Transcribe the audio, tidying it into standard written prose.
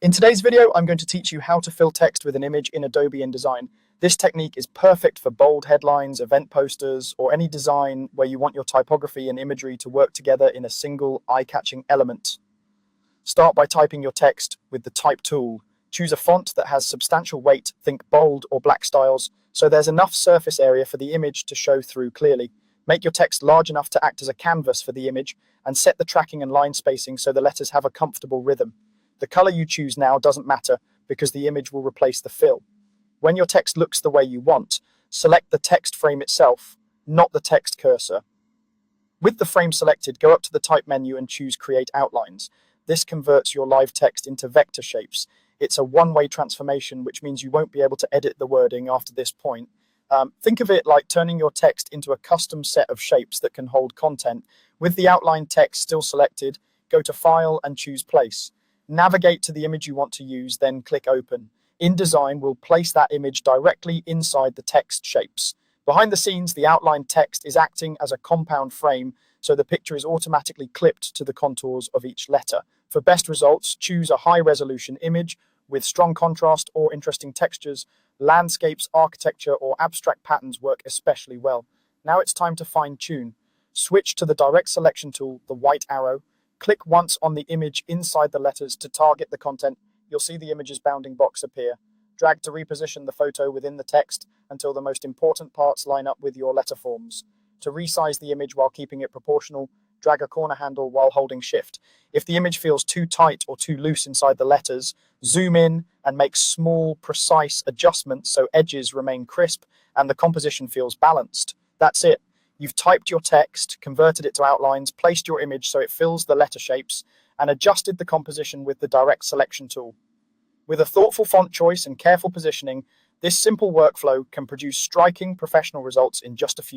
In today's video, I'm going to teach you how to fill text with an image in Adobe InDesign. This technique is perfect for bold headlines, event posters, or any design where you want your typography and imagery to work together in a single eye-catching element. Start by typing your text with the Type tool. Choose a font that has substantial weight, think bold or black styles, so there's enough surface area for the image to show through clearly. Make your text large enough to act as a canvas for the image, and set the tracking and line spacing so the letters have a comfortable rhythm. The color you choose now doesn't matter because the image will replace the fill. When your text looks the way you want, select the text frame itself, not the text cursor. With the frame selected, go up to the Type menu and choose Create Outlines. This converts your live text into vector shapes. It's a one-way transformation, which means you won't be able to edit the wording after this point. Think of it like turning your text into a custom set of shapes that can hold content. With the outline text still selected, go to File and choose Place. Navigate to the image you want to use, then click Open. InDesign will place that image directly inside the text shapes. Behind the scenes, the outline text is acting as a compound frame, so the picture is automatically clipped to the contours of each letter. For best results, choose a high-resolution image with strong contrast or interesting textures. Landscapes, architecture, or abstract patterns work especially well. Now it's time to fine-tune. Switch to the Direct Selection tool, the white arrow. Click once on the image inside the letters to target the content. You'll see the image's bounding box appear. Drag to reposition the photo within the text until the most important parts line up with your letter forms. To resize the image while keeping it proportional, drag a corner handle while holding Shift. If the image feels too tight or too loose inside the letters, zoom in and make small, precise adjustments so edges remain crisp and the composition feels balanced. That's it. You've typed your text, converted it to outlines, placed your image so it fills the letter shapes, and adjusted the composition with the Direct Selection tool. With a thoughtful font choice and careful positioning, this simple workflow can produce striking professional results in just a few minutes.